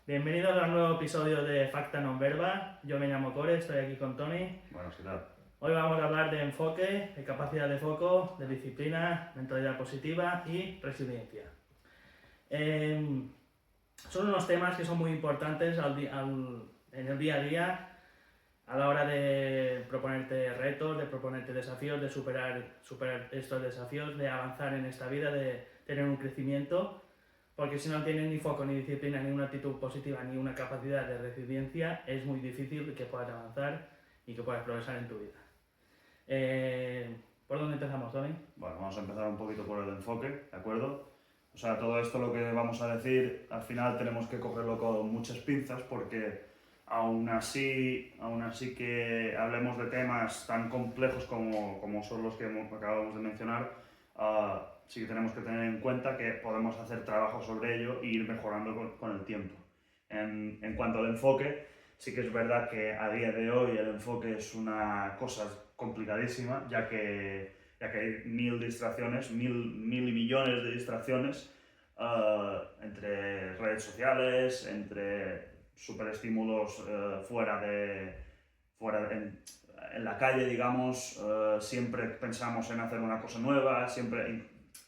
Bienvenidos a un nuevo episodio de Facta Non Verba. Yo me llamo Core, estoy aquí con Tony. Bueno, ¿qué tal? Hoy vamos a hablar de enfoque, de capacidad de foco, de disciplina, mentalidad positiva y resiliencia. Son unos temas que son muy importantes en el día a día a la hora de proponerte retos, de proponerte desafíos, de superar estos desafíos, de avanzar en esta vida, de tener un crecimiento. Porque si no tienes ni foco, ni disciplina, ni una actitud positiva, ni una capacidad de resiliencia, es muy difícil que puedas avanzar y que puedas progresar en tu vida. ¿Por dónde empezamos, Tony? Bueno, vamos a empezar un poquito por el enfoque, ¿de acuerdo? O sea, todo esto lo que vamos a decir, al final tenemos que cogerlo con muchas pinzas porque aún así que hablemos de temas tan complejos como son los que acabamos de mencionar, sí que tenemos que tener en cuenta que podemos hacer trabajo sobre ello e ir mejorando con el tiempo. En cuanto al enfoque, sí que es verdad que a día de hoy el enfoque es una cosa complicadísima, ya que hay mil distracciones, mil y millones de distracciones entre redes sociales, entre superestímulos en la calle, digamos, siempre pensamos en hacer una cosa nueva,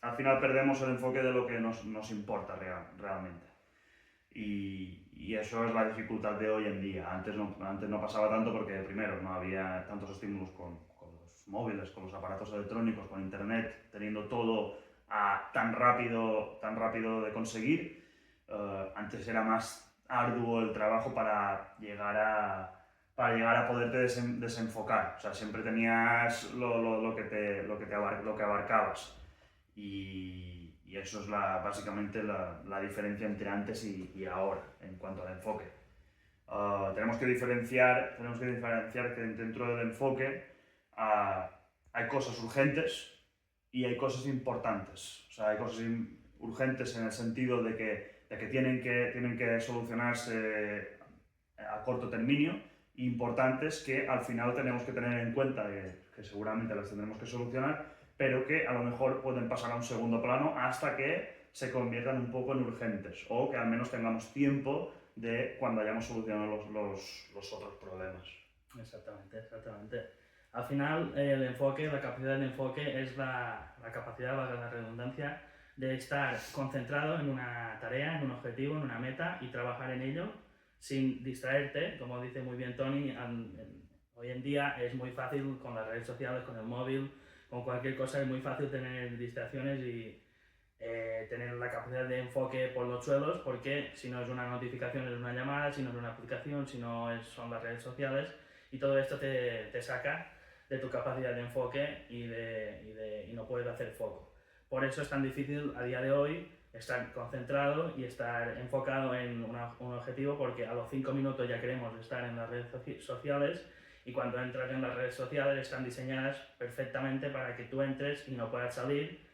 al final perdemos el enfoque de lo que nos importa realmente. Y eso es la dificultad de hoy en día. Antes no pasaba tanto porque, primero, no había tantos estímulos con los móviles, con los aparatos electrónicos, con internet, teniendo todo tan rápido de conseguir. Antes era más arduo el trabajo para llegar a poderte desenfocar. O sea, siempre tenías lo que abarcabas. Y eso es básicamente la diferencia entre antes y ahora en cuanto al enfoque. Tenemos que diferenciar que dentro del enfoque hay cosas urgentes y hay cosas importantes. O sea, hay cosas urgentes en el sentido de que tienen que solucionarse a corto término, e importantes que al final tenemos que tener en cuenta que seguramente las tendremos que solucionar, pero que a lo mejor pueden pasar a un segundo plano hasta que se conviertan un poco en urgentes o que al menos tengamos tiempo de cuando hayamos solucionado los otros problemas. Exactamente. Al final, el enfoque, la capacidad de enfoque es la capacidad, valga la redundancia, de estar concentrado en una tarea, en un objetivo, en una meta y trabajar en ello sin distraerte. Como dice muy bien Tony, hoy en día es muy fácil con las redes sociales, con el móvil, con cualquier cosa, es muy fácil tener distracciones y tener la capacidad de enfoque por los suelos, porque si no es una notificación es una llamada, si no es una aplicación, si no son las redes sociales, y todo esto te saca de tu capacidad de enfoque y no puedes hacer foco. Por eso es tan difícil a día de hoy estar concentrado y estar enfocado en un objetivo, porque a los 5 minutos ya queremos estar en las redes sociales, y cuando entras en las redes sociales están diseñadas perfectamente para que tú entres y no puedas salir,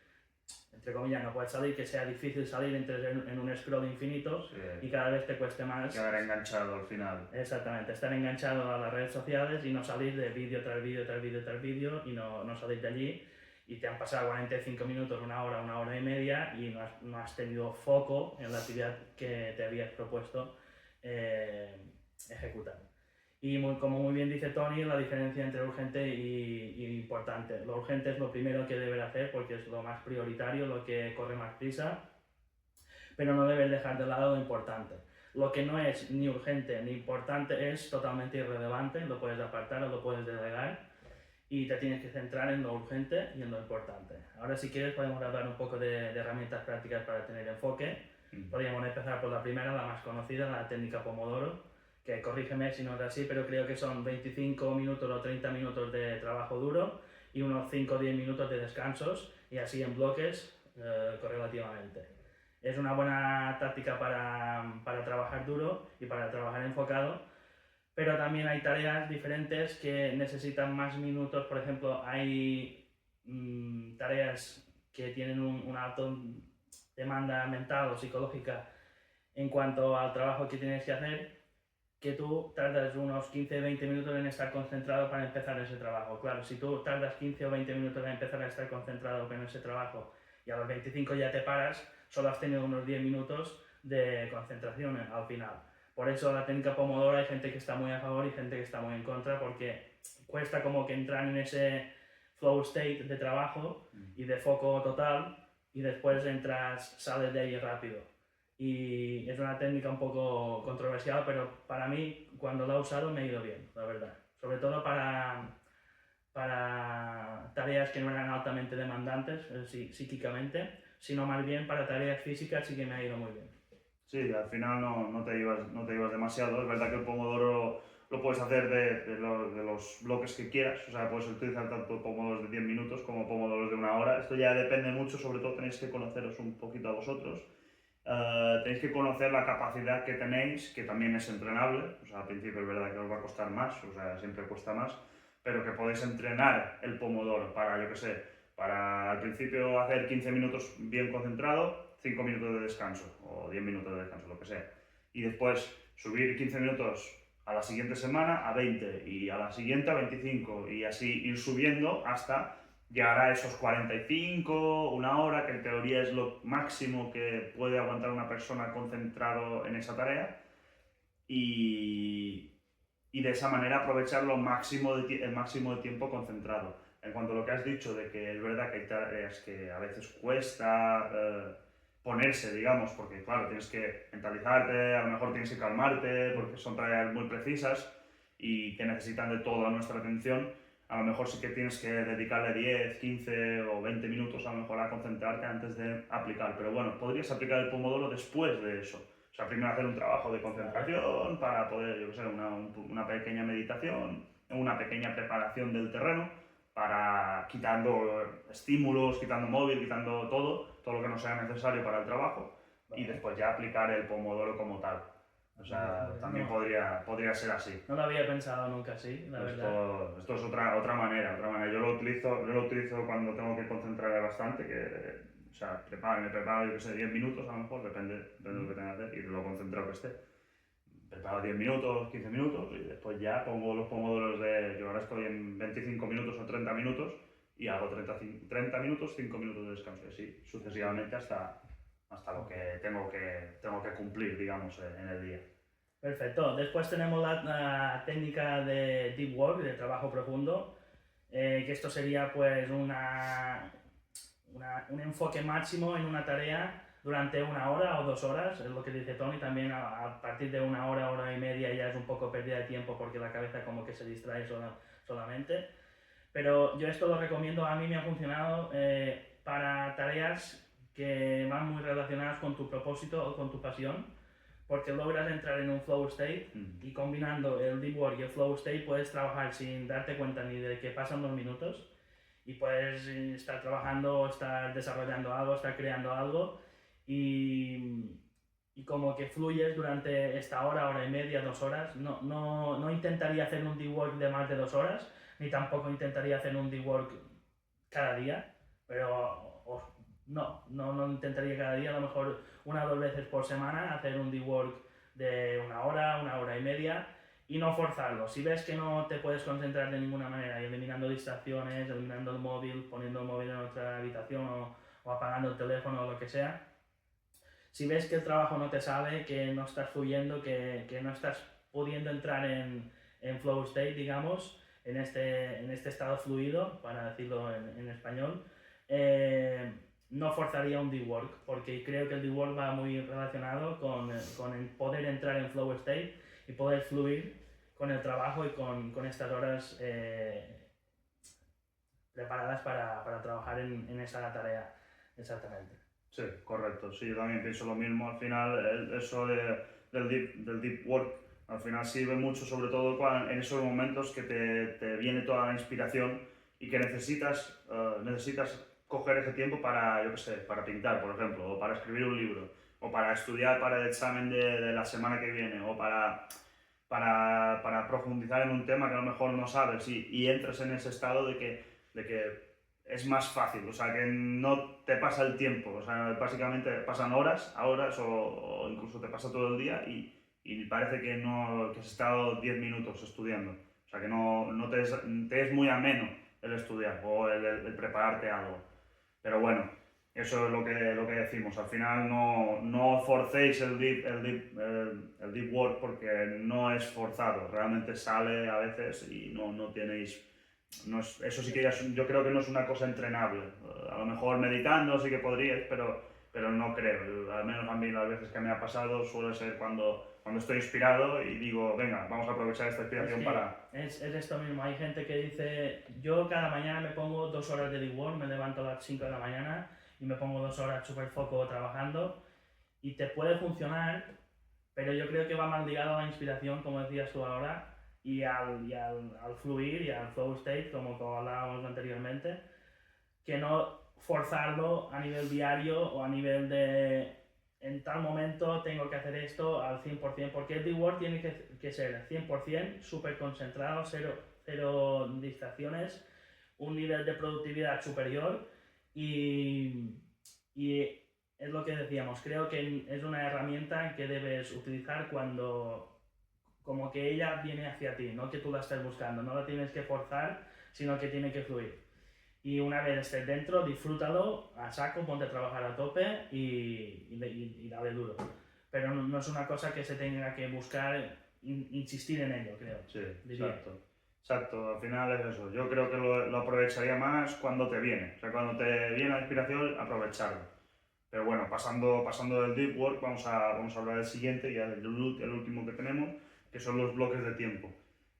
entre comillas, no puedes salir, que sea difícil salir, entres en un scroll infinito, sí, y cada vez te cueste más. Quedar enganchado al final. Exactamente, estar enganchado a las redes sociales y no salir de vídeo tras vídeo tras vídeo tras vídeo y no salir de allí, y te han pasado 45 minutos, una hora y media y no has tenido foco en la actividad que te habías propuesto ejecutar. Y como muy bien dice Tony, la diferencia entre urgente y importante. Lo urgente es lo primero que debes hacer porque es lo más prioritario, lo que corre más prisa, pero no debes dejar de lado lo importante. Lo que no es ni urgente ni importante es totalmente irrelevante, lo puedes apartar o lo puedes delegar y te tienes que centrar en lo urgente y en lo importante. Ahora, si quieres, podemos hablar un poco de herramientas prácticas para tener enfoque. Podríamos empezar por la primera, la más conocida, la técnica Pomodoro, que corrígeme si no es así, pero creo que son 25 minutos o 30 minutos de trabajo duro y unos 5 o 10 minutos de descansos, y así en bloques correlativamente. Es una buena táctica para trabajar duro y para trabajar enfocado, pero también hay tareas diferentes que necesitan más minutos. Por ejemplo, hay tareas que tienen una alta demanda mental o psicológica en cuanto al trabajo que tienes que hacer, que tú tardas unos 15-20 minutos en estar concentrado para empezar ese trabajo. Claro, si tú tardas 15 o 20 minutos en empezar a estar concentrado en ese trabajo y a los 25 ya te paras, solo has tenido unos 10 minutos de concentración al final. Por eso la técnica Pomodoro hay gente que está muy a favor y gente que está muy en contra, porque cuesta como que entrar en ese flow state de trabajo y de foco total, y después sales de ahí rápido. Y es una técnica un poco controversial, pero para mí, cuando la he usado, me ha ido bien, la verdad. Sobre todo para tareas que no eran altamente demandantes psíquicamente, sino más bien para tareas físicas sí que me ha ido muy bien. Sí, al final no te ibas demasiado. Es verdad que el pomodoro lo puedes hacer de los bloques que quieras. O sea, puedes utilizar tanto pomodoros de 10 minutos como pomodoros de una hora. Esto ya depende mucho, sobre todo tenéis que conoceros un poquito a vosotros. Tenéis que conocer la capacidad que tenéis, que también es entrenable. O sea, al principio es verdad que os va a costar más, o sea, siempre cuesta más, pero que podéis entrenar el pomodoro para, yo qué sé, para al principio hacer 15 minutos bien concentrado, 5 minutos de descanso o 10 minutos de descanso, lo que sea. Y después subir 15 minutos a la siguiente semana a 20 y a la siguiente a 25 y así ir subiendo hasta llegar a esos 45, una hora, que en teoría es lo máximo que puede aguantar una persona concentrado en esa tarea y, y de esa manera aprovechar el máximo de tiempo concentrado. En cuanto a lo que has dicho de que es verdad que hay tareas que a veces cuesta ponerse, digamos, porque claro, tienes que mentalizarte, a lo mejor tienes que calmarte, porque son tareas muy precisas y que necesitan de toda nuestra atención. A lo mejor sí que tienes que dedicarle 10, 15 o 20 minutos a lo mejor a concentrarte antes de aplicar. Pero bueno, podrías aplicar el pomodoro después de eso. O sea, primero hacer un trabajo de concentración para poder, yo qué sé, una pequeña meditación, una pequeña preparación del terreno para quitando estímulos, quitando móvil, quitando todo lo que no sea necesario para el trabajo y después ya aplicar el pomodoro como tal. O sea, también podría ser así. No lo había pensado nunca así, la verdad. Esto es otra manera. Yo lo utilizo cuando tengo que concentrarme bastante, o sea, me preparo, yo que sé, 10 minutos a lo mejor, depende de lo que tenga que hacer y de lo concentrado que esté. Preparo 10 minutos, 15 minutos y después ya pongo los pomodoros yo ahora estoy en 25 minutos o 30 minutos y hago 30 minutos, 5 minutos de descanso y así sucesivamente hasta lo que tengo que cumplir, digamos, en el día. Perfecto. Después tenemos la técnica de deep work, de trabajo profundo, que esto sería pues un enfoque máximo en una tarea durante 1 hora o 2 horas, es lo que dice Tony. También a partir de 1 hora, hora y media ya es un poco pérdida de tiempo porque la cabeza como que se distrae solamente. Pero yo esto lo recomiendo, a mí me ha funcionado para tareas que van muy relacionadas con tu propósito o con tu pasión, porque logras entrar en un flow state y combinando el deep work y el flow state puedes trabajar sin darte cuenta ni de que pasan 2 minutos y puedes estar trabajando, estar desarrollando algo, estar creando algo y como que fluyes durante esta hora, hora y media, 2 horas. No intentaría hacer un deep work de más de 2 horas, ni tampoco intentaría hacer un deep work cada día, pero no intentaría cada día, a lo mejor 1 o 2 veces por semana hacer un deep work de 1 hora y media y no forzarlo. Si ves que no te puedes concentrar de ninguna manera, eliminando distracciones, eliminando el móvil, poniendo el móvil en otra habitación o apagando el teléfono o lo que sea, si ves que el trabajo no te sale, que no estás fluyendo, que no estás pudiendo entrar en flow state, digamos, en este estado fluido, para decirlo en español, no forzaría un deep work, porque creo que el deep work va muy relacionado con el poder entrar en flow state y poder fluir con el trabajo y con estas horas preparadas para trabajar en esa tarea, exactamente. Sí, correcto. Sí, yo también pienso lo mismo. Al final, eso del deep work, al final sirve mucho, sobre todo en esos momentos que te viene toda la inspiración y que necesitas coger ese tiempo para, yo qué sé, para pintar, por ejemplo, o para escribir un libro, o para estudiar para el examen de la semana que viene, o para profundizar en un tema que a lo mejor no sabes y entras en ese estado de que es más fácil, o sea, que no te pasa el tiempo, o sea, básicamente pasan horas o incluso te pasa todo el día y parece que has estado 10 minutos estudiando, o sea, que no te es muy ameno el estudiar o el prepararte algo. Pero bueno, eso es lo que decimos. Al final no forcéis el deep work porque no es forzado. Realmente sale a veces y no tenéis... No es, eso sí que ya yo creo que no es una cosa entrenable. A lo mejor meditando sí que podríais, pero no creo. Al menos a mí las veces que me ha pasado suele ser cuando estoy inspirado y digo, venga, vamos a aprovechar esta inspiración para... Es esto mismo, hay gente que dice, yo cada mañana me pongo 2 horas de deep work, me levanto a las 5 de la mañana y me pongo 2 horas super foco trabajando y te puede funcionar, pero yo creo que va más ligado a la inspiración, como decías tú ahora, y al fluir y al flow state, como hablábamos anteriormente, que no forzarlo a nivel diario o a nivel de en tal momento tengo que hacer esto al 100%, porque el D-Word tiene que ser 100%, súper concentrado, cero distracciones, un nivel de productividad superior y es lo que decíamos, creo que es una herramienta que debes utilizar cuando como que ella viene hacia ti, no que tú la estés buscando, no la tienes que forzar, sino que tiene que fluir. Y una vez estés dentro, disfrútalo a saco, ponte a trabajar a tope y dale duro. Pero no es una cosa que se tenga que buscar, insistir en ello, creo. Sí, diría. exacto. Exacto, al final es eso. Yo creo que lo aprovecharía más cuando te viene. O sea, cuando te viene la inspiración, aprovecharlo. Pero bueno, pasando del deep work, vamos a hablar del siguiente, ya el último que tenemos, que son los bloques de tiempo.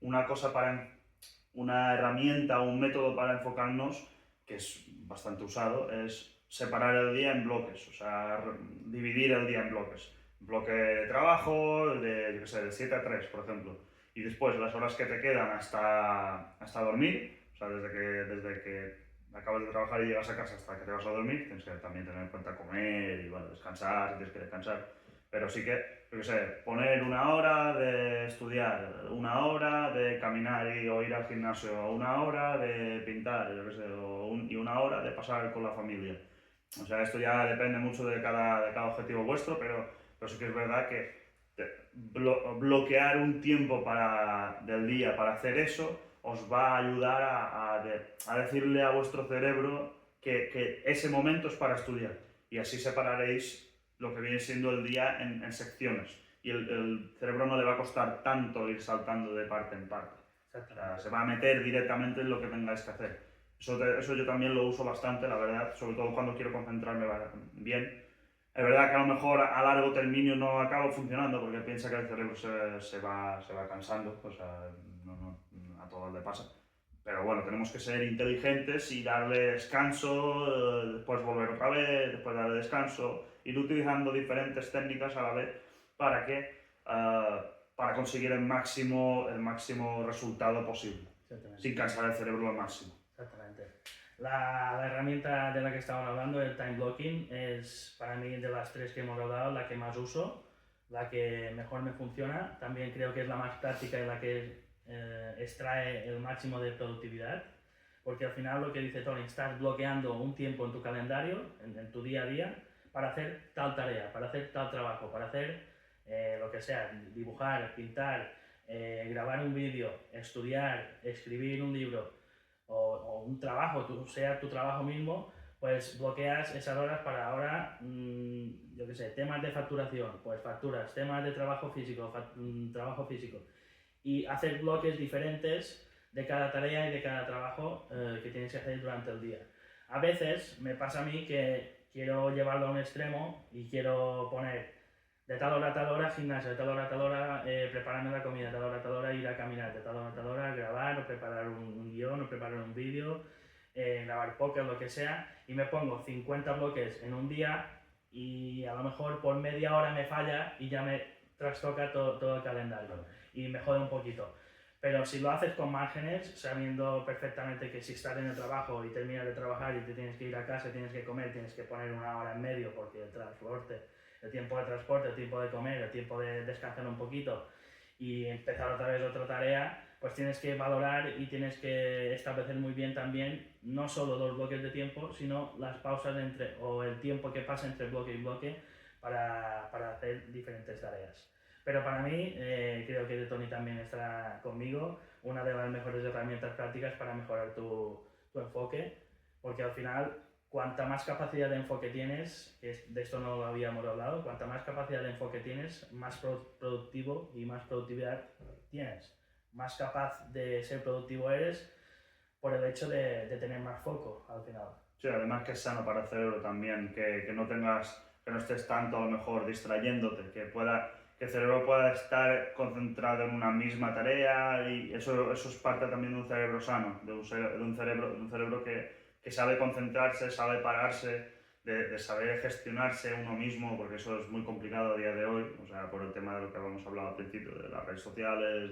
Una herramienta o un método para enfocarnos, que es bastante usado, es separar el día en bloques, o sea, dividir el día en bloques. Bloque de trabajo, yo qué sé, de 7 a 3, por ejemplo. Y después las horas que te quedan hasta dormir, o sea, desde que acabas de trabajar y llegas a casa hasta que te vas a dormir, tienes que también tener en cuenta comer y bueno, descansar, si tienes que descansar. Pero sí que, yo qué sé, poner 1 hora de estudiar, 1 hora de caminar o ir al gimnasio, 1 hora de pintar, yo qué sé, y 1 hora de pasar con la familia. O sea, esto ya depende mucho de cada objetivo vuestro, pero sí que es verdad que bloquear un tiempo del día para hacer eso os va a ayudar a decirle a vuestro cerebro que ese momento es para estudiar. Y así separaréis lo que viene siendo el día en secciones. Y el cerebro no le va a costar tanto ir saltando de parte en parte. O sea, se va a meter directamente en lo que tengáis que hacer. Eso yo también lo uso bastante, la verdad, sobre todo cuando quiero concentrarme bien. Es verdad que a lo mejor a largo término no acaba funcionando porque piensa que el cerebro se va cansando, o sea, a todos le pasa. Pero bueno, tenemos que ser inteligentes y darle descanso, después volver otra vez, después darle descanso, ir utilizando diferentes técnicas a la vez para para conseguir el máximo resultado posible, sin cansar el cerebro al máximo. Exactamente. La herramienta de la que estamos hablando, el time blocking, es para mí de las 3 que hemos hablado la que más uso, la que mejor me funciona. También creo que es la más práctica y la que extrae el máximo de productividad, porque al final lo que dice Tony, estás bloqueando un tiempo en tu calendario, en tu día a día, para hacer tal tarea, para hacer tal trabajo, para hacer lo que sea, dibujar, pintar, grabar un vídeo, estudiar, escribir un libro o un trabajo, sea tu trabajo mismo, pues bloqueas esas horas para ahora, yo qué sé, temas de facturación, pues facturas, temas de trabajo físico, trabajo físico. Y hacer bloques diferentes de cada tarea y de cada trabajo que tienes que hacer durante el día. A veces me pasa a mí que quiero llevarlo a un extremo y quiero poner de tal hora a tal hora gimnasio, de tal hora a tal hora prepararme la comida, de tal hora a tal hora ir a caminar, de tal hora a tal hora grabar o preparar un guión o preparar un vídeo, grabar podcast, lo que sea, y me pongo 50 bloques en un día y a lo mejor por media hora me falla y ya me trastoca todo el calendario y me jode un poquito. Pero si lo haces con márgenes, sabiendo perfectamente que si estás en el trabajo y terminas de trabajar y te tienes que ir a casa, tienes que comer, tienes que poner 1 hora en medio porque el tiempo de transporte, el tiempo de comer, el tiempo de descansar un poquito y empezar otra vez otra tarea, pues tienes que valorar y tienes que establecer muy bien también no solo los bloques de tiempo, sino las pausas o el tiempo que pasa entre bloque y bloque para hacer diferentes tareas. Pero para mí, creo que Tony también estará conmigo, una de las mejores herramientas prácticas para mejorar tu enfoque, porque al final cuanta más capacidad de enfoque tienes, de esto no lo habíamos hablado, cuanta más capacidad de enfoque tienes, más productivo y más productividad tienes. Más capaz de ser productivo eres por el hecho de tener más foco al final. Sí, además que es sano para el cerebro también, que no tengas, que no estés tanto a lo mejor distrayéndote, que el cerebro pueda estar concentrado en una misma tarea y eso es parte también de un cerebro sano, de un cerebro que sabe concentrarse, sabe pararse, de saber gestionarse uno mismo, porque eso es muy complicado a día de hoy, o sea, por el tema de lo que habíamos hablado al principio, de las redes sociales,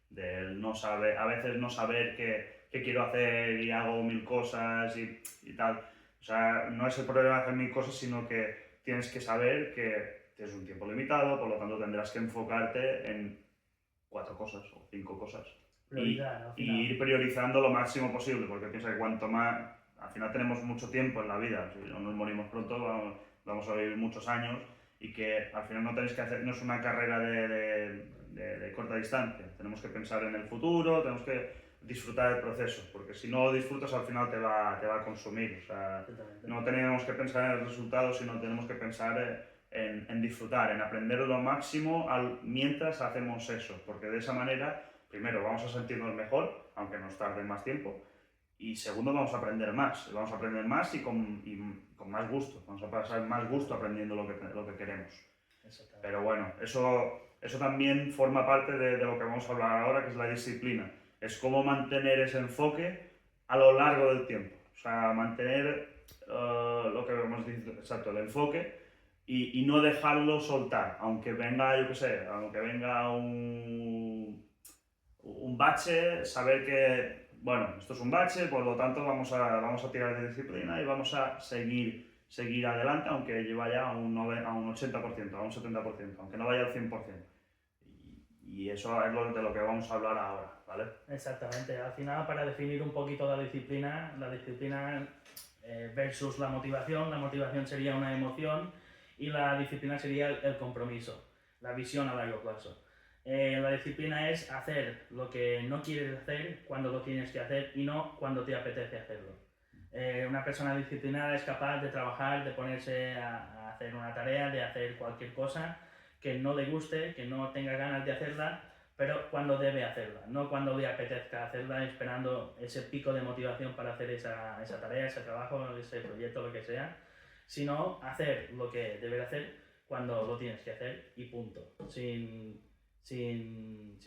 de no saber, a veces no saber qué quiero hacer y hago mil cosas y tal. O sea, no es el problema de hacer mil cosas, sino que tienes que saber que tienes un tiempo limitado, por lo tanto tendrás que enfocarte en 4 cosas o 5 cosas. Prioridad, al Y final. ir priorizando lo máximo posible, porque piensa que cuanto más, al final tenemos mucho tiempo en la vida, si no nos morimos pronto, vamos a vivir muchos años y que al final no tenéis que hacer, no es una carrera de corta distancia, tenemos que pensar en el futuro, tenemos que disfrutar del proceso, porque si no lo disfrutas al final te va a consumir, o sea, no tenemos que pensar en el resultado, sino tenemos que pensar en disfrutar, en aprender lo máximo mientras hacemos eso, porque de esa manera, primero, vamos a sentirnos mejor, aunque nos tarde más tiempo, y segundo, vamos a aprender más y con más gusto, vamos a pasar más gusto aprendiendo lo que queremos. Pero bueno, eso también forma parte de lo que vamos a hablar ahora, que es la disciplina. Es cómo mantener ese enfoque a lo largo del tiempo. O sea, mantener lo que hemos dicho, exacto, el enfoque y no dejarlo soltar. Aunque venga, yo qué sé, aunque venga un bache, saber que, bueno, esto es un bache, por lo tanto vamos a tirar de disciplina y vamos a seguir adelante, aunque lleva ya a un 80%, a un 70%, aunque no vaya al 100%. Y eso es de lo que vamos a hablar ahora, ¿vale? Exactamente. Al final, para definir un poquito la disciplina versus la motivación sería una emoción y la disciplina sería el compromiso, la visión a largo plazo. La disciplina es hacer lo que no quieres hacer cuando lo tienes que hacer y no cuando te apetece hacerlo. Una persona disciplinada es capaz de trabajar, de ponerse a hacer una tarea, de hacer cualquier cosa que no le guste, que no tenga ganas de hacerla, pero cuando debe hacerla, no cuando le apetezca hacerla, esperando ese pico de motivación para hacer esa tarea, ese trabajo, ese proyecto, lo que sea, sino hacer lo que debe hacer cuando lo tienes que hacer y punto, sin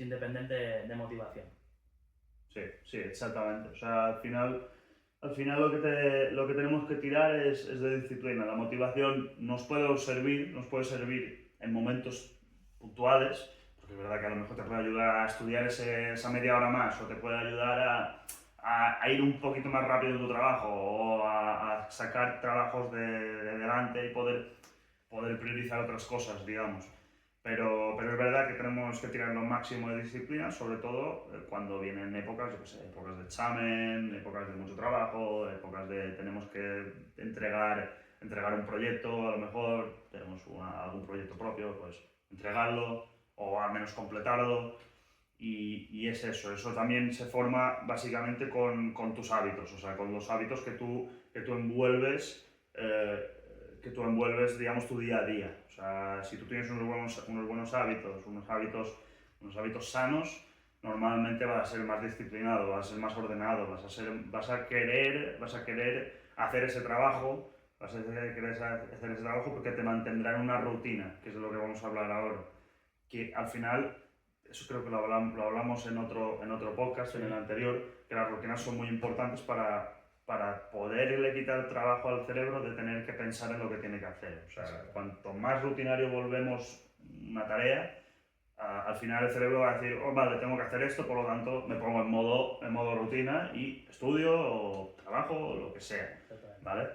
depender de motivación. Sí, exactamente. O sea, al final lo que tenemos que tirar es de disciplina. La motivación nos puede servir en momentos puntuales, porque es verdad que a lo mejor te puede ayudar a estudiar esa media hora más, o te puede ayudar a ir un poquito más rápido en tu trabajo, o a sacar trabajos de delante y poder priorizar otras cosas, digamos. Pero es verdad que tenemos que tirar lo máximo de disciplina, sobre todo cuando vienen épocas, yo qué sé, épocas de examen, épocas de mucho trabajo, épocas de tenemos que entregar un proyecto, a lo mejor tenemos algún proyecto propio, pues entregarlo o al menos completarlo. Y es eso también se forma básicamente con tus hábitos, o sea, con los hábitos que tú envuelves. Que tú envuelves, digamos, tu día a día. O sea, si tú tienes unos buenos hábitos, unos hábitos sanos, normalmente vas a ser más disciplinado, vas a ser más ordenado, vas a querer hacer ese trabajo, porque te mantendrá en una rutina, que es de lo que vamos a hablar ahora. Que al final, eso creo que lo hablamos en otro podcast, en el anterior, que las rutinas son muy importantes para poderle quitar trabajo al cerebro de tener que pensar en lo que tiene que hacer. O sea, cuanto más rutinario volvemos una tarea, al final el cerebro va a decir, oh, vale, tengo que hacer esto, por lo tanto me pongo en modo rutina y estudio o trabajo o lo que sea, ¿vale?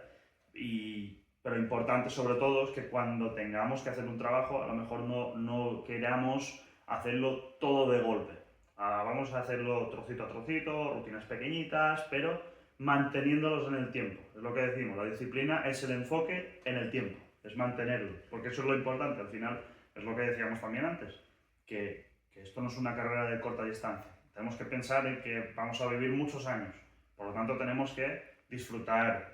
Pero importante sobre todo es que cuando tengamos que hacer un trabajo, a lo mejor no queramos hacerlo todo de golpe. Vamos a hacerlo trocito a trocito, rutinas pequeñitas, pero manteniéndolos en el tiempo. Es lo que decimos, la disciplina es el enfoque en el tiempo, es mantenerlo, porque eso es lo importante, al final es lo que decíamos también antes, que esto no es una carrera de corta distancia. Tenemos que pensar en que vamos a vivir muchos años, por lo tanto tenemos que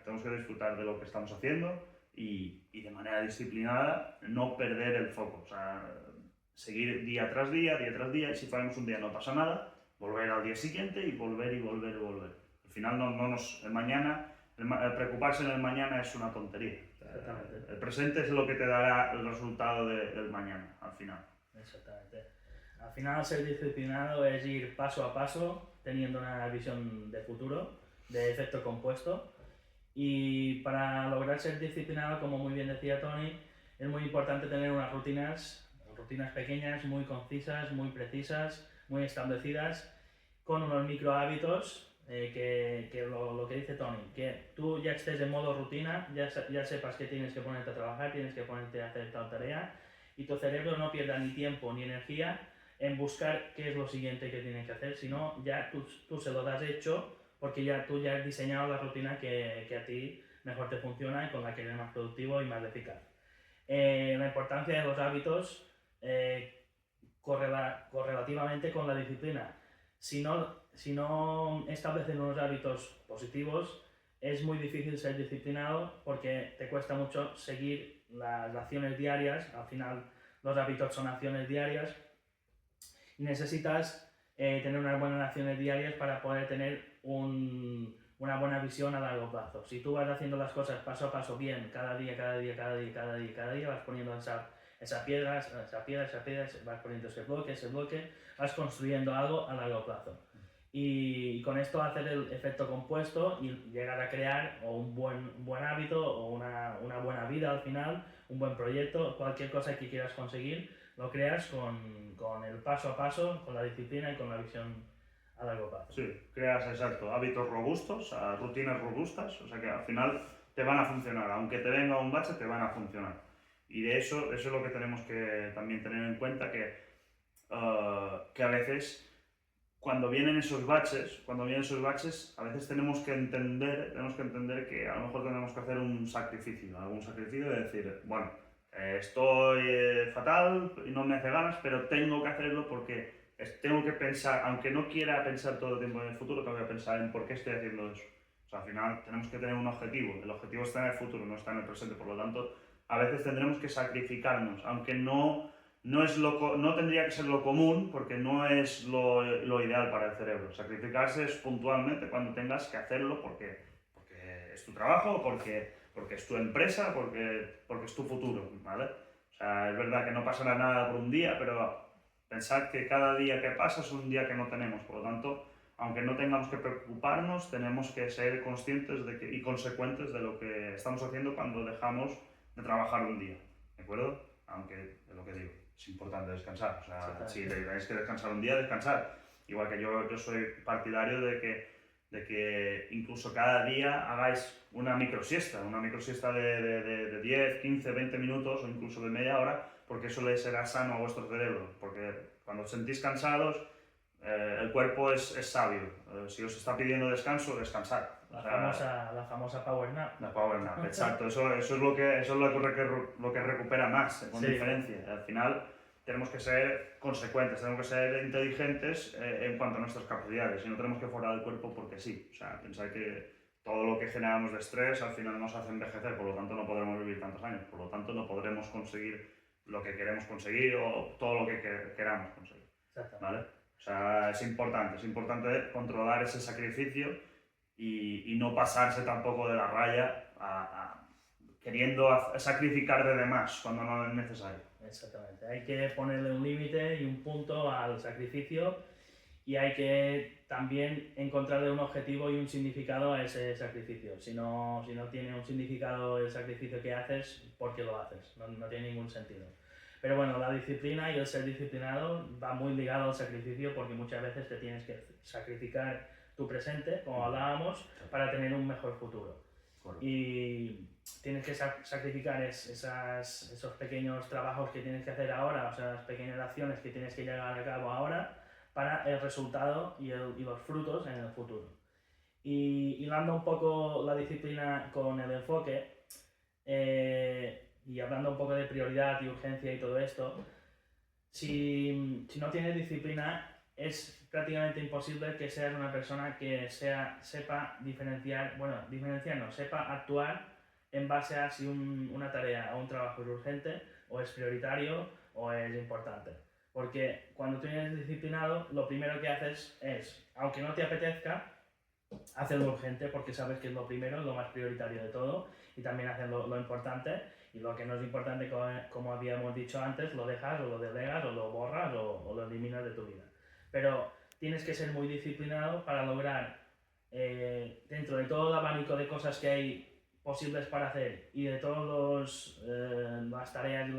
tenemos que disfrutar de lo que estamos haciendo y de manera disciplinada no perder el foco. O sea, seguir día tras día, y si fallamos un día no pasa nada, volver al día siguiente y volver y volver y volver. Al final el mañana, el preocuparse en el mañana es una tontería. Exactamente. El presente es lo que te dará el resultado del mañana, al final. Exactamente. Al final, ser disciplinado es ir paso a paso, teniendo una visión de futuro, de efecto compuesto. Y para lograr ser disciplinado, como muy bien decía Tony, es muy importante tener unas rutinas pequeñas, muy concisas, muy precisas, muy establecidas, con unos micro hábitos que lo que dice Tony, que tú ya estés en modo rutina, ya sepas que tienes que ponerte a trabajar, tienes que ponerte a hacer tal tarea, y tu cerebro no pierda ni tiempo ni energía en buscar qué es lo siguiente que tienes que hacer, sino ya tú se lo das hecho porque tú ya has diseñado la rutina que a ti mejor te funciona y con la que eres más productivo y más eficaz. La importancia de los hábitos correlativamente con la disciplina. Si no estableces unos hábitos positivos, es muy difícil ser disciplinado porque te cuesta mucho seguir las acciones diarias. Al final, los hábitos son acciones diarias y necesitas tener unas buenas acciones diarias para poder tener una buena visión a largo plazo. Si tú vas haciendo las cosas paso a paso bien, cada día, vas poniendo esa piedra, vas poniendo ese bloque, vas construyendo algo a largo plazo. Y con esto hacer el efecto compuesto y llegar a crear o un buen hábito o una buena vida al final, un buen proyecto, cualquier cosa que quieras conseguir, lo creas con el paso a paso, con la disciplina y con la visión a largo plazo. Sí, creas, exacto, hábitos robustos, rutinas robustas, o sea que al final te van a funcionar, aunque te venga un bache, te van a funcionar. Y de eso es lo que tenemos que también tener en cuenta, que a veces cuando vienen esos baches, a veces tenemos que entender que a lo mejor tenemos que hacer algún sacrificio de decir, bueno, estoy fatal y no me hace ganas, pero tengo que hacerlo porque tengo que pensar, aunque no quiera pensar todo el tiempo en el futuro, tengo que pensar en por qué estoy haciendo eso. O sea, al final tenemos que tener un objetivo, el objetivo está en el futuro, no está en el presente, por lo tanto, a veces tendremos que sacrificarnos, aunque no tendría que ser lo común porque no es lo ideal para el cerebro. Sacrificarse es puntualmente cuando tengas que hacerlo porque es tu trabajo, porque es tu empresa, porque es tu futuro, ¿vale? O sea, es verdad que no pasará nada por un día, pero pensad que cada día que pasa es un día que no tenemos, por lo tanto, aunque no tengamos que preocuparnos, tenemos que ser conscientes y consecuentes de lo que estamos haciendo cuando dejamos de trabajar un día, ¿de acuerdo? Aunque es lo que digo, es importante descansar, o sea, si tenéis que descansar un día, descansar. Igual que yo soy partidario de que incluso cada día hagáis una microsiesta de 10, 15, 20 minutos o incluso de media hora, porque eso le será sano a vuestro cerebro, porque cuando os sentís cansados, el cuerpo es sabio. Si os está pidiendo descanso, descansad. La famosa Power Nap. La Power Nap, exacto. Eso es lo que recupera más, con diferencia. Al final tenemos que ser consecuentes, tenemos que ser inteligentes en cuanto a nuestras capacidades y no tenemos que forzar el cuerpo porque sí. O sea, pensar que todo lo que generamos de estrés al final nos hace envejecer, por lo tanto no podremos vivir tantos años, por lo tanto no podremos conseguir lo que queremos conseguir o todo lo que queramos conseguir. ¿Vale? O sea, es importante controlar ese sacrificio y no pasarse tampoco de la raya queriendo sacrificar de demás cuando no es necesario. Exactamente, hay que ponerle un límite y un punto al sacrificio y hay que también encontrarle un objetivo y un significado a ese sacrificio. Si no tiene un significado el sacrificio que haces, ¿por qué lo haces? No tiene ningún sentido. Pero bueno, la disciplina y el ser disciplinado va muy ligado al sacrificio porque muchas veces te tienes que sacrificar tu presente, como hablábamos, para tener un mejor futuro. Correcto. Y tienes que sacrificar esos pequeños trabajos que tienes que hacer ahora, o sea, las pequeñas acciones que tienes que llevar a cabo ahora para el resultado y los frutos en el futuro. Y hilando un poco la disciplina con el enfoque, y hablando un poco de prioridad y urgencia y todo esto, si no tienes disciplina, es prácticamente imposible que seas una persona que sepa diferenciar, bueno, diferenciar no, sepa actuar en base a si una tarea o un trabajo es urgente o es prioritario o es importante. Porque cuando tú eres disciplinado, lo primero que haces es, aunque no te apetezca, hacerlo urgente porque sabes que es lo primero, lo más prioritario de todo, y también hacer lo importante, y lo que no es importante, como habíamos dicho antes, lo dejas o lo delegas o lo borras o lo eliminas de tu vida. Pero tienes que ser muy disciplinado para lograr, dentro de todo el abanico de cosas que hay posibles para hacer y de todas las tareas,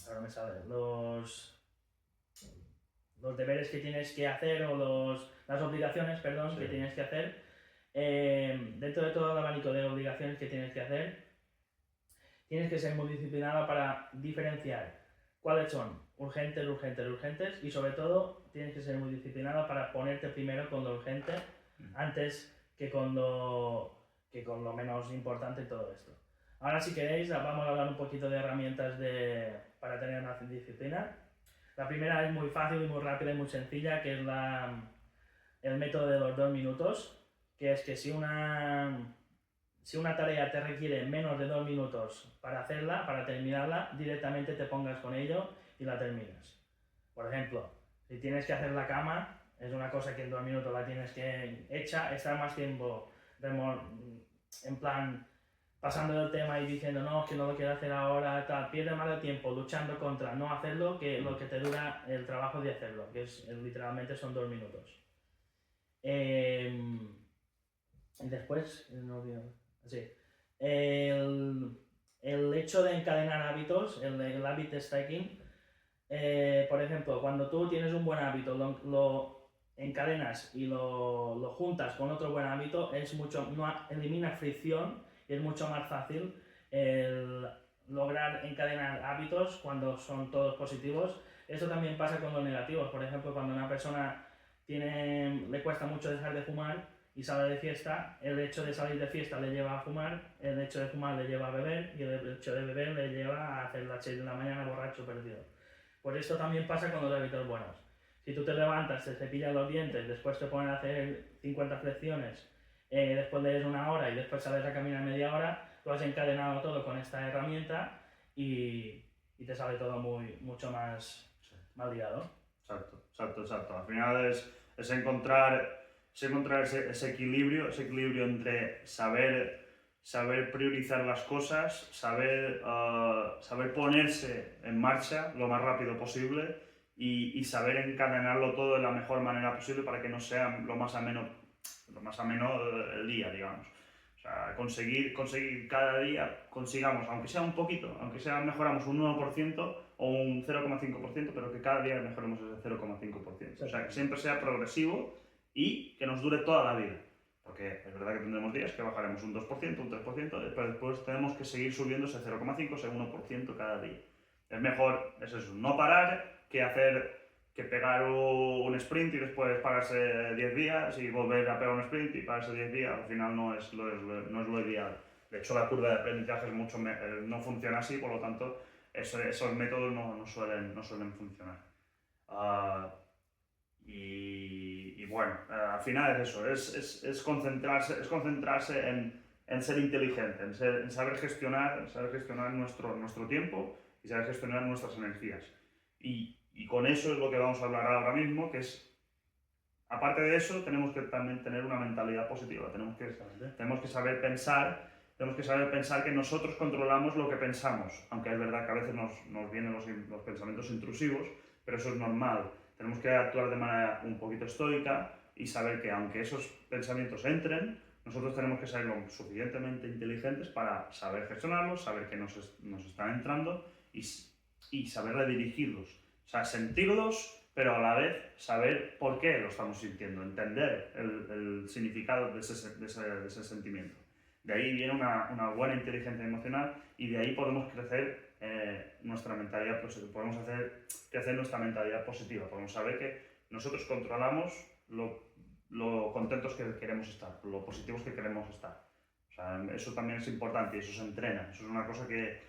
ahora me sale, los deberes que tienes que hacer o las obligaciones, perdón, Sí. que tienes que hacer, dentro de todo el abanico de obligaciones que tienes que hacer, tienes que ser muy disciplinado para diferenciar cuáles son urgentes y sobre todo tienes que ser muy disciplinado para ponerte primero con lo urgente antes que con lo menos importante y todo esto. Ahora si queréis vamos a hablar un poquito de herramientas para tener una disciplina. La primera es muy fácil y muy rápida y muy sencilla, que es el método de los 2 minutos, que es que si una tarea te requiere menos de 2 minutos para hacerla, para terminarla, directamente te pongas con ello y la terminas. Por ejemplo, si tienes que hacer la cama, es una cosa que en 2 minutos la tienes que hecha, estar más tiempo en plan pasando el tema y diciendo no, que no lo quiero hacer ahora, tal, pierde más de tiempo luchando contra no hacerlo que lo que te dura el trabajo de hacerlo, que literalmente son 2 minutos. Y después, no olvido, sí, el hecho de encadenar hábitos, el habit stacking, por ejemplo, cuando tú tienes un buen hábito, lo encadenas y lo juntas con otro buen hábito, elimina fricción y es mucho más fácil lograr encadenar hábitos cuando son todos positivos. Esto también pasa con los negativos. Por ejemplo, cuando a una persona le cuesta mucho dejar de fumar y sale de fiesta, el hecho de salir de fiesta le lleva a fumar, el hecho de fumar le lleva a beber y el hecho de beber le lleva a hacer las 6 de la mañana borracho perdido. Pues esto también pasa con los hábitos buenos. Si tú te levantas, te cepillas los dientes, después te pones a hacer 50 flexiones, después lees una hora y después sales a caminar media hora, tú has encadenado todo con esta herramienta y te sale todo mucho más liado. Exacto. Al final es encontrar ese equilibrio entre saber priorizar las cosas, saber ponerse en marcha lo más rápido posible y saber encadenarlo todo de la mejor manera posible para que no sea lo más ameno el día, digamos. O sea, conseguir cada día, consigamos, aunque sea un poquito, aunque sea mejoramos un 1% o un 0,5%, pero que cada día mejoremos ese 0,5%. O sea, que siempre sea progresivo y que nos dure toda la vida. Porque es verdad que tendremos días que bajaremos un 2%, un 3%, pero después tenemos que seguir subiendo ese 0,5, ese 1% cada día. Es mejor, es eso, no parar que pegar un sprint y después pararse 10 días y volver a pegar un sprint y pararse 10 días, al final no es lo ideal. De hecho, la curva de aprendizaje no funciona así, por lo tanto, esos métodos no suelen funcionar. Y bueno, al final es eso, es concentrarse en ser inteligente, en saber gestionar nuestro tiempo y saber gestionar nuestras energías. Y con eso es lo que vamos a hablar ahora mismo, que es, aparte de eso, tenemos que también tener una mentalidad positiva, tenemos que saber pensar que nosotros controlamos lo que pensamos, aunque es verdad que a veces nos vienen los pensamientos intrusivos, pero eso es normal. Tenemos que actuar de manera un poquito estoica y saber que aunque esos pensamientos entren, nosotros tenemos que ser lo suficientemente inteligentes para saber gestionarlos, saber que nos están entrando y saber redirigirlos. O sea, sentirlos, pero a la vez saber por qué lo estamos sintiendo, entender el significado de ese sentimiento. De ahí viene una buena inteligencia emocional y de ahí podemos crecer nuestra mentalidad positiva, podemos hacer crecer nuestra mentalidad positiva, podemos saber que nosotros controlamos lo contentos que queremos estar, lo positivos que queremos estar. O sea, eso también es importante y eso se entrena, eso es una cosa que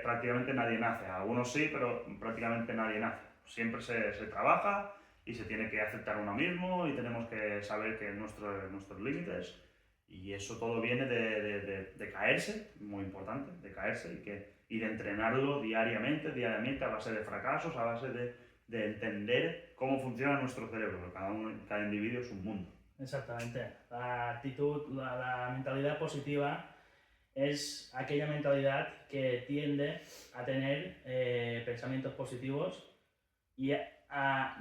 prácticamente nadie nace, algunos sí, pero prácticamente nadie nace. siempre se trabaja y se tiene que aceptar uno mismo y tenemos que saber que nuestros límites, y eso todo viene de caerse, muy importante, de caerse y de entrenarlo diariamente a base de fracasos, a base de entender cómo funciona nuestro cerebro. Cada individuo es un mundo. Exactamente. La actitud, la mentalidad positiva es aquella mentalidad que tiende a tener pensamientos positivos y a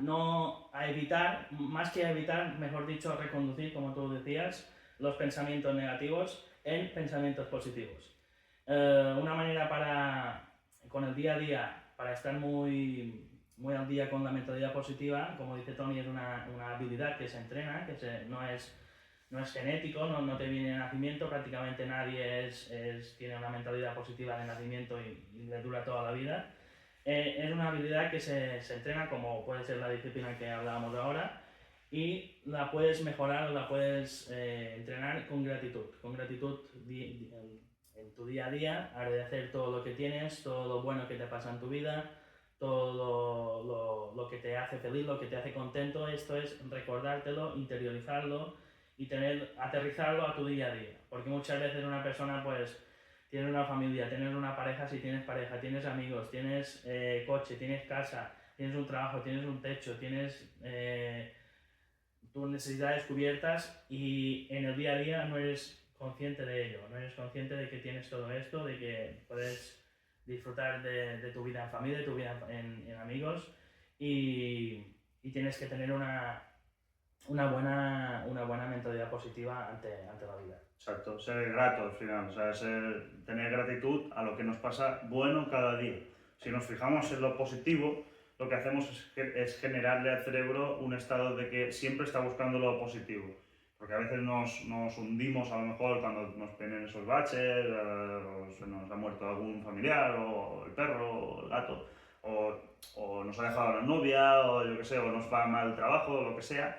evitar, más que a evitar, mejor dicho, a reconducir, como tú decías, los pensamientos negativos en pensamientos positivos. Una manera con el día a día, para estar muy al día con la mentalidad positiva, como dice Tony, es una habilidad que se entrena, no es genético, no te viene de nacimiento, prácticamente nadie tiene una mentalidad positiva de nacimiento y le dura toda la vida. Es una habilidad que se entrena, como puede ser la disciplina que hablábamos ahora, y la puedes mejorar, la puedes entrenar con gratitud. Con gratitud en tu día a día, agradecer todo lo que tienes, todo lo bueno que te pasa en tu vida, todo lo que te hace feliz, lo que te hace contento. Esto es recordártelo, interiorizarlo y aterrizarlo a tu día a día. Porque muchas veces una persona pues tienes una familia, tienes una pareja si tienes pareja, tienes amigos, tienes coche, tienes casa, tienes un trabajo, tienes un techo, tienes tus necesidades cubiertas, y en el día a día no eres consciente de ello, no eres consciente de que tienes todo esto, de que puedes disfrutar de tu vida en familia, de tu vida en amigos, y tienes que tener una buena mentalidad positiva ante la vida. Exacto, ser grato al final, o sea, tener gratitud a lo que nos pasa bueno cada día. Si nos fijamos en lo positivo, lo que hacemos es generarle al cerebro un estado de que siempre está buscando lo positivo. Porque a veces nos hundimos a lo mejor cuando nos vienen esos baches, o se nos ha muerto algún familiar, o el perro, o el gato, o nos ha dejado la novia, o yo qué sé, o nos va mal el trabajo, o lo que sea.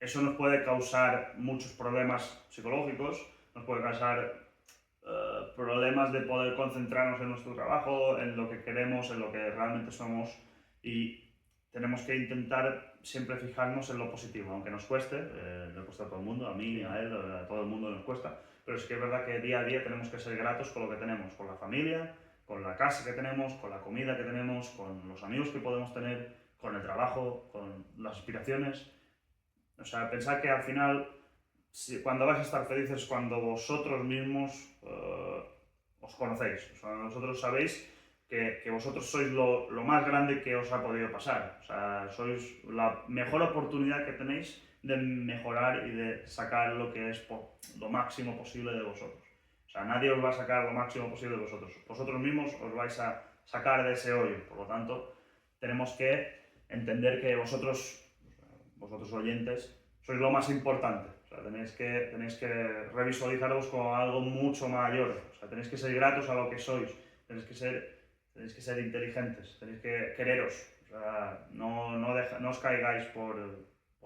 Eso nos puede causar muchos problemas psicológicos, nos puede causar problemas de poder concentrarnos en nuestro trabajo, en lo que queremos, en lo que realmente somos, y tenemos que intentar siempre fijarnos en lo positivo, aunque nos cueste, le cuesta a todo el mundo, a mí, a él, a todo el mundo nos cuesta, pero sí que es verdad que día a día tenemos que ser gratos con lo que tenemos, con la familia, con la casa que tenemos, con la comida que tenemos, con los amigos que podemos tener, con el trabajo, con las aspiraciones. O sea, pensar que al final, cuando vais a estar felices es cuando vosotros mismos os conocéis. O sea, vosotros sabéis que vosotros sois lo más grande que os ha podido pasar. O sea, sois la mejor oportunidad que tenéis de mejorar y de sacar lo que es lo máximo posible de vosotros. O sea, nadie os va a sacar lo máximo posible de vosotros. Vosotros mismos os vais a sacar de ese hoyo. Por lo tanto, tenemos que entender que vosotros oyentes, sois lo más importante. O sea, tenéis que revisualizaros como algo mucho mayor. O sea, tenéis que ser gratos a lo que sois. Tenéis que ser inteligentes. Tenéis que quereros. O sea, no os caigáis por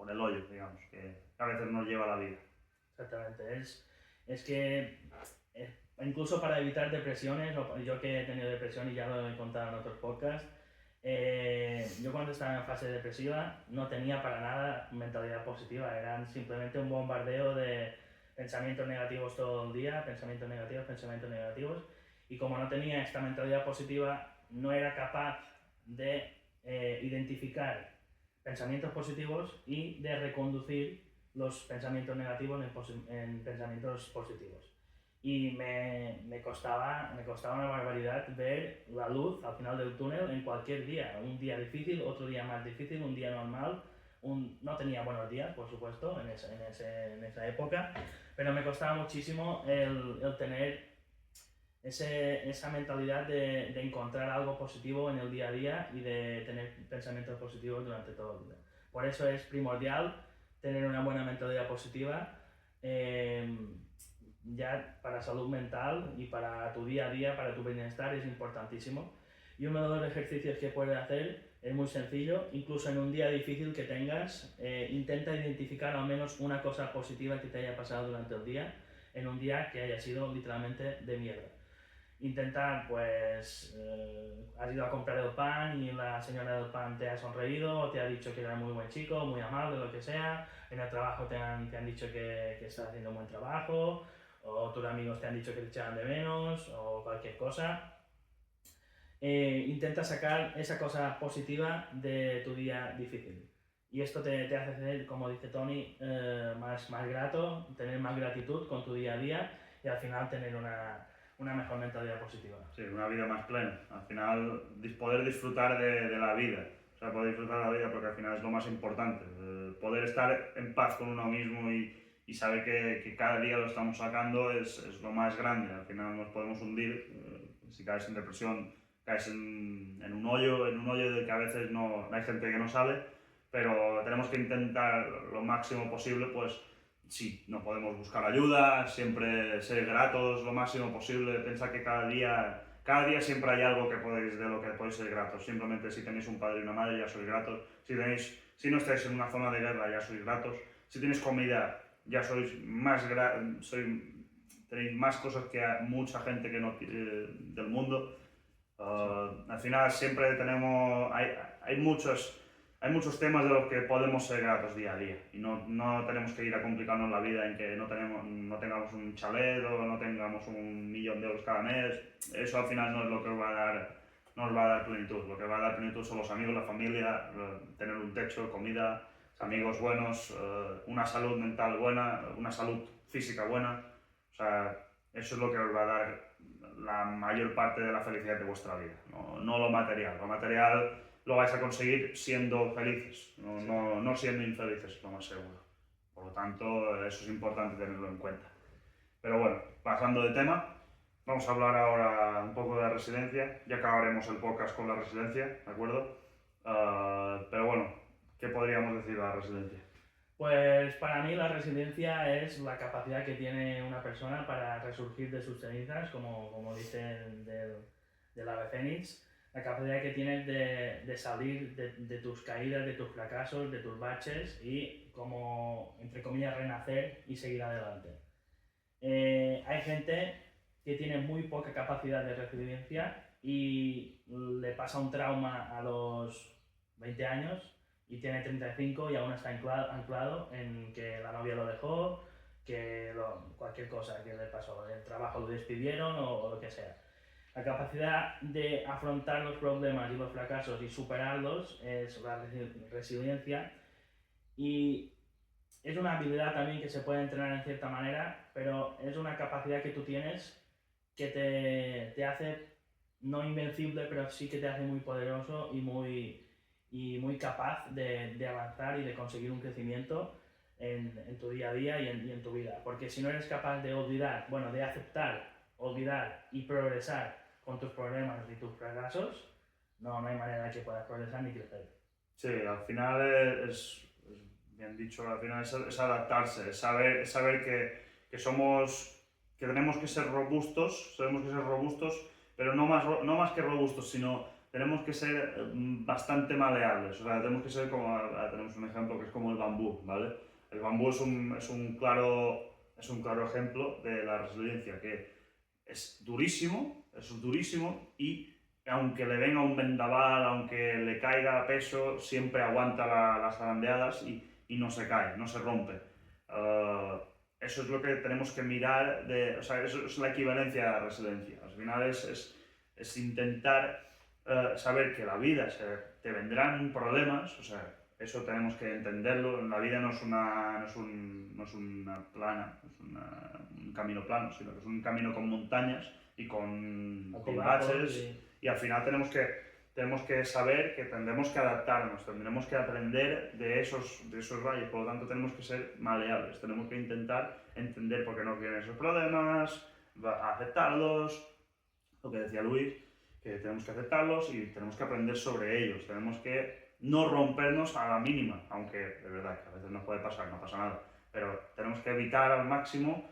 el hoyo, digamos, que a veces nos lleva la vida. Exactamente. Es que incluso para evitar depresiones, yo que he tenido depresión y ya lo he contado en otros podcasts, yo cuando estaba en fase depresiva no tenía para nada mentalidad positiva, eran simplemente un bombardeo de pensamientos negativos todo el día, pensamientos negativos, y como no tenía esta mentalidad positiva, no era capaz de identificar pensamientos positivos y de reconducir los pensamientos negativos en pensamientos positivos. Y me costaba una barbaridad ver la luz al final del túnel en cualquier día. Un día difícil, otro día más difícil, un día normal. No tenía buenos días, por supuesto, en esa época, pero me costaba muchísimo el tener esa mentalidad de encontrar algo positivo en el día a día y de tener pensamientos positivos durante todo el día. Por eso es primordial tener una buena mentalidad positiva, ya para salud mental y para tu día a día, para tu bienestar, es importantísimo. Y uno de los ejercicios que puedes hacer es muy sencillo, incluso en un día difícil que tengas, intenta identificar al menos una cosa positiva que te haya pasado durante el día, en un día que haya sido literalmente de mierda. intenta, pues, has ido a comprar el pan y la señora del pan te ha sonreído o te ha dicho que eres muy buen chico, muy amable, lo que sea. En el trabajo te han dicho que estás haciendo un buen trabajo, o tus amigos te han dicho que te echaban de menos, o cualquier cosa. Intenta sacar esa cosa positiva de tu día difícil. Y esto te hace ser, como dice Tony, más grato, tener más gratitud con tu día a día y al final tener una mejor mentalidad positiva. Sí, una vida más plena. Al final, poder disfrutar de la vida. O sea, poder disfrutar de la vida porque al final es lo más importante. Poder estar en paz con uno mismo y saber que cada día lo estamos sacando es lo más grande. Al final nos podemos hundir. Si caes en depresión, caes en un hoyo del que a veces no hay gente que no sale, pero tenemos que intentar lo máximo posible, pues sí, no podemos buscar ayuda, siempre ser gratos lo máximo posible, pensar que cada día siempre hay algo de lo que podéis ser gratos. Simplemente si tenéis un padre y una madre ya sois gratos, si no estáis en una zona de guerra ya sois gratos, si tenéis comida ya tenéis más cosas que mucha gente que no, del mundo. Al final siempre hay muchos temas de los que podemos ser gratos día a día y no tenemos que ir a complicarnos la vida en que no tengamos un chalet o no tengamos 1.000.000 de euros cada mes. Eso al final no es lo que nos va a dar plenitud. Lo que va a dar plenitud son los amigos, la familia, tener un techo, comida, amigos buenos, una salud mental buena, una salud física buena. O sea, eso es lo que os va a dar la mayor parte de la felicidad de vuestra vida, no lo material. Lo material lo vais a conseguir siendo felices, no siendo infelices, lo más seguro. Por lo tanto, eso es importante tenerlo en cuenta. Pero bueno, pasando de tema, vamos a hablar ahora un poco de la residencia. Ya acabaremos el podcast con la residencia, ¿de acuerdo? Pero bueno, ¿qué podríamos decir de la residencia? Pues para mí la resiliencia es la capacidad que tiene una persona para resurgir de sus cenizas, como dicen del ave fénix, la capacidad que tienes de salir de tus caídas, de tus fracasos, de tus baches y como, entre comillas, renacer y seguir adelante. Hay gente que tiene muy poca capacidad de resiliencia y le pasa un trauma a los 20 años y tiene 35 y aún está anclado en que la novia lo dejó, cualquier cosa que le pasó, el trabajo lo despidieron o lo que sea. La capacidad de afrontar los problemas y los fracasos y superarlos es la resiliencia y es una habilidad también que se puede entrenar en cierta manera, pero es una capacidad que tú tienes que te hace no invencible, pero sí que te hace muy poderoso y muy capaz de avanzar y de conseguir un crecimiento en tu día a día y en tu vida. Porque si no eres capaz de de aceptar, olvidar y progresar con tus problemas y tus fracasos, no hay manera que puedas progresar ni crecer. Sí, al final es bien dicho, al final es adaptarse, es saber que tenemos que ser robustos, pero no más que robustos, sino tenemos que ser bastante maleables. O sea, tenemos que ser tenemos un ejemplo que es como el bambú, ¿vale? El bambú es un claro ejemplo de la resiliencia, que es durísimo y aunque le venga un vendaval, aunque le caiga peso, siempre aguanta las zarandeadas y no se cae, no se rompe. Eso es lo que tenemos que mirar, o sea, eso es la equivalencia de la resiliencia. Al final es intentar saber que la vida te vendrán problemas, o sea, eso tenemos que entenderlo. La vida no es una plana, no es un camino plano, sino que es un camino con montañas y con baches. Y al final tenemos que saber que tendremos que adaptarnos, tendremos que aprender de esos valles. Por lo tanto, tenemos que ser maleables, tenemos que intentar entender por qué nos vienen esos problemas, aceptarlos, lo que decía Luis, que tenemos que aceptarlos y tenemos que aprender sobre ellos. Tenemos que no rompernos a la mínima, aunque de verdad que a veces nos puede pasar, no pasa nada, pero tenemos que evitar al máximo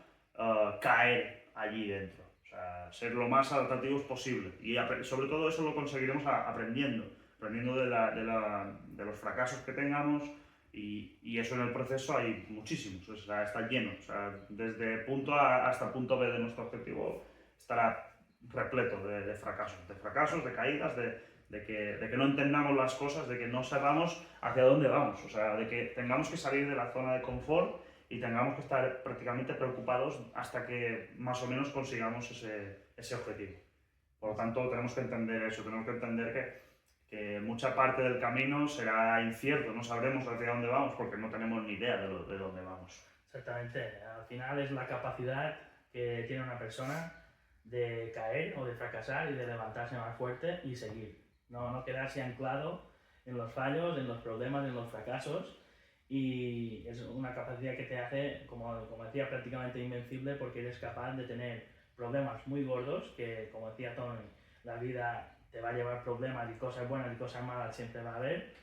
caer allí dentro. O sea, ser lo más adaptativos posible y sobre todo eso lo conseguiremos aprendiendo de los fracasos que tengamos y eso en el proceso hay muchísimos, o sea, está lleno. O sea, desde punto A hasta punto B de nuestro objetivo estará repleto de fracasos, de caídas, de que no entendamos las cosas, de que no sepamos hacia dónde vamos, o sea, de que tengamos que salir de la zona de confort y tengamos que estar prácticamente preocupados hasta que más o menos consigamos ese objetivo. Por lo tanto, tenemos que entender eso, tenemos que entender que mucha parte del camino será incierto, no sabremos hacia dónde vamos porque no tenemos ni idea de dónde vamos. Exactamente, al final es la capacidad que tiene una persona de caer o de fracasar y de levantarse más fuerte y seguir. No quedarse anclado en los fallos, en los problemas, en los fracasos, y es una capacidad que te hace, como decía, prácticamente invencible porque eres capaz de tener problemas muy gordos que, como decía Tony, la vida te va a llevar problemas y cosas buenas y cosas malas siempre va a haber,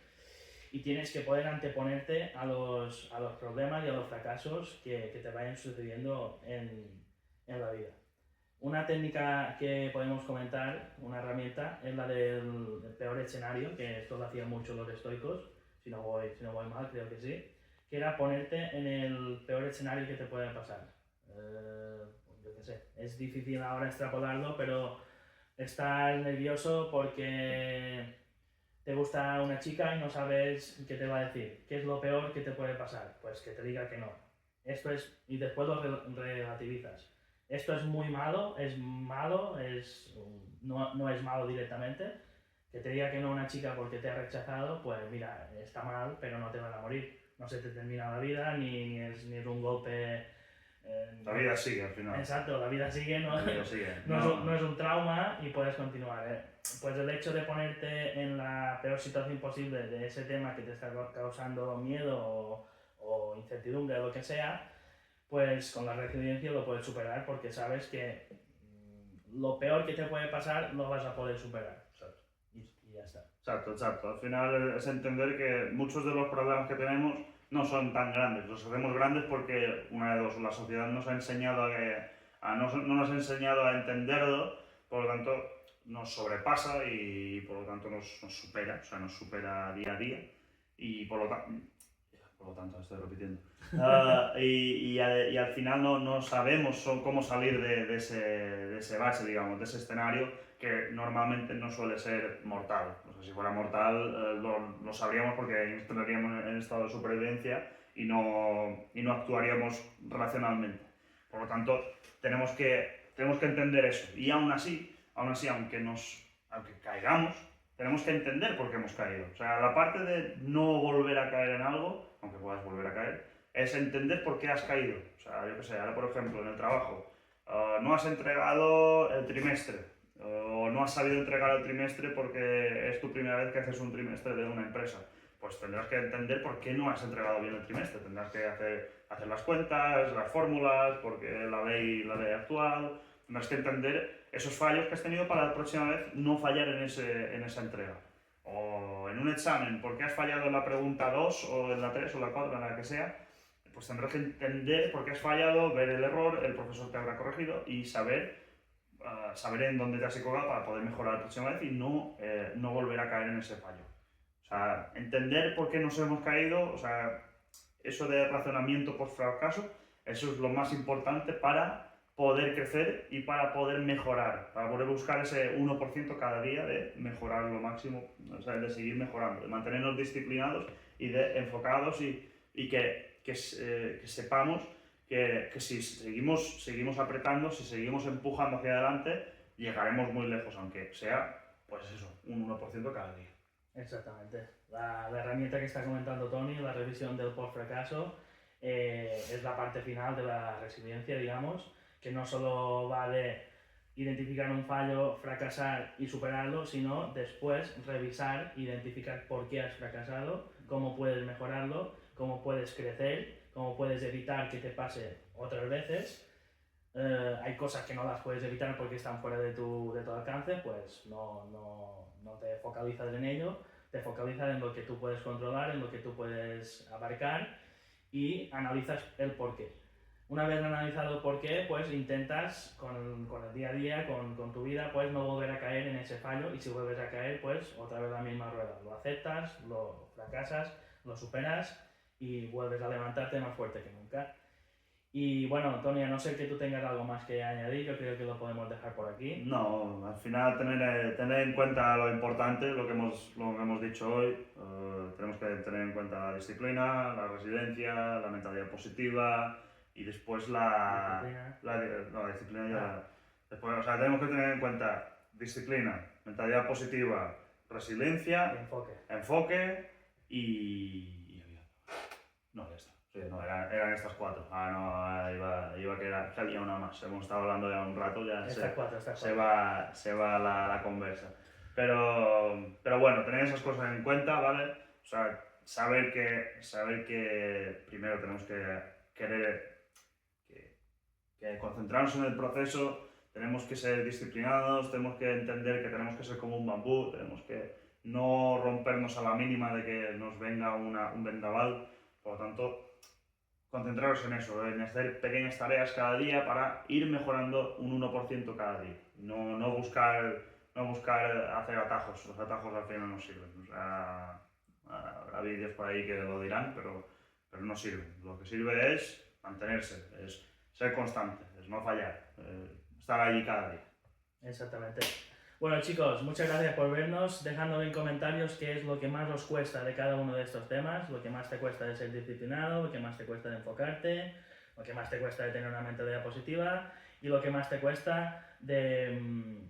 y tienes que poder anteponerte a los problemas y a los fracasos que te vayan sucediendo en la vida. Una técnica que podemos comentar, una herramienta, es la del peor escenario, que esto lo hacían mucho los estoicos, si no voy mal, creo que sí, que era ponerte en el peor escenario que te puede pasar. Yo qué sé, es difícil ahora extrapolarlo, pero estás nervioso porque te gusta una chica y no sabes qué te va a decir. ¿Qué es lo peor que te puede pasar? Pues que te diga que no. Esto es, y después lo relativizas. Esto es muy malo, no es malo directamente. Que te diga que no una chica porque te ha rechazado, pues mira, está mal, pero no te van a morir. No se te termina la vida, ni es un golpe. La vida sigue al final. Exacto, la vida sigue, La vida sigue. no es un trauma y puedes continuar. Pues el hecho de ponerte en la peor situación posible de ese tema que te está causando miedo o incertidumbre o lo que sea, pues con la resiliencia lo puedes superar porque sabes que lo peor que te puede pasar lo vas a poder superar. ¿Sabes? Y ya está. Exacto. Al final es entender que muchos de los problemas que tenemos no son tan grandes. Los hacemos grandes porque, una de dos, la sociedad nos ha enseñado no nos ha enseñado a entenderlo, por lo tanto nos sobrepasa y por lo tanto nos supera, o sea, nos supera día a día y por lo tanto estoy repitiendo. Y al final no sabemos cómo salir de ese base, digamos, de ese escenario que normalmente no suele ser mortal. O sea, si fuera mortal lo sabríamos porque entraríamos en estado de supervivencia y no actuaríamos racionalmente. Por lo tanto, tenemos que entender eso. Y aún así aunque caigamos, tenemos que entender por qué hemos caído. O sea, la parte de no volver a caer en algo, aunque puedas volver a caer, es entender por qué has caído. O sea, yo qué sé, ahora por ejemplo, en el trabajo, no has entregado el trimestre, o no has sabido entregar el trimestre porque es tu primera vez que haces un trimestre de una empresa. Pues tendrás que entender por qué no has entregado bien el trimestre. Tendrás que hacer las cuentas, las fórmulas, porque la ley actual. Tendrás que entender esos fallos que has tenido para la próxima vez no fallar en esa entrega. O en un examen, ¿por qué has fallado en la pregunta 2 o en la 3 o la 4, en la que sea? Pues tendrás que entender por qué has fallado, ver el error, el profesor te habrá corregido y saber en dónde te has equivocado para poder mejorar la próxima vez y no volver a caer en ese fallo. O sea, entender por qué nos hemos caído, o sea, eso de razonamiento post fracaso, eso es lo más importante para poder crecer y para poder mejorar, para poder buscar ese 1% cada día de mejorar lo máximo, o sea, de seguir mejorando, de mantenernos disciplinados y de enfocados y que sepamos que si seguimos apretando, si seguimos empujando hacia adelante, llegaremos muy lejos, aunque sea, pues eso, un 1% cada día. Exactamente. La herramienta que está comentando Tony, la revisión del post-fracaso, es la parte final de la resiliencia, digamos, que no solo va de identificar un fallo, fracasar y superarlo, sino después revisar, identificar por qué has fracasado, cómo puedes mejorarlo, cómo puedes crecer, cómo puedes evitar que te pase otras veces. Hay cosas que no las puedes evitar porque están fuera de tu alcance, pues no te focalizas en ello, te focalizas en lo que tú puedes controlar, en lo que tú puedes abarcar y analizas el porqué. Una vez analizado por qué, pues intentas con el día a día, con tu vida, pues no volver a caer en ese fallo y si vuelves a caer, pues otra vez la misma rueda. Lo aceptas, lo fracasas, lo superas y vuelves a levantarte más fuerte que nunca. Y bueno, Tony, a no ser que tú tengas algo más que añadir, yo creo que lo podemos dejar por aquí. No, al final tener en cuenta lo importante, lo que hemos dicho hoy. Tenemos que tener en cuenta la disciplina, la resiliencia, la mentalidad positiva y después Disciplina. la disciplina ya. Después, o sea, tenemos que tener en cuenta disciplina, mentalidad positiva, resiliencia, enfoque y no, ya está. Sí, no, eran estas 4. Iba a quedar, había una más. Hemos estado hablando ya un rato, ya Estas cuatro. se va la conversa. Pero bueno, tener esas cosas en cuenta, ¿vale? O sea, saber que primero tenemos que querer que concentrarnos en el proceso, tenemos que ser disciplinados, tenemos que entender que tenemos que ser como un bambú, tenemos que no rompernos a la mínima de que nos venga un vendaval. Por lo tanto, concentraros en eso, en hacer pequeñas tareas cada día para ir mejorando un 1% cada día. No buscar hacer atajos, los atajos al final no sirven. O sea, habrá vídeos por ahí que lo dirán, pero no sirven. Lo que sirve es mantenerse, es ser constante, es no fallar, estar allí cada día. Exactamente. Bueno chicos, muchas gracias por vernos, dejadnos en comentarios qué es lo que más os cuesta de cada uno de estos temas, lo que más te cuesta de ser disciplinado, lo que más te cuesta de enfocarte, lo que más te cuesta de tener una mentalidad positiva y lo que más te cuesta de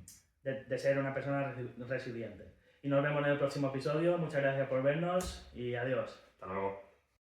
ser una persona resiliente. Y nos vemos en el próximo episodio, muchas gracias por vernos y adiós. Hasta luego.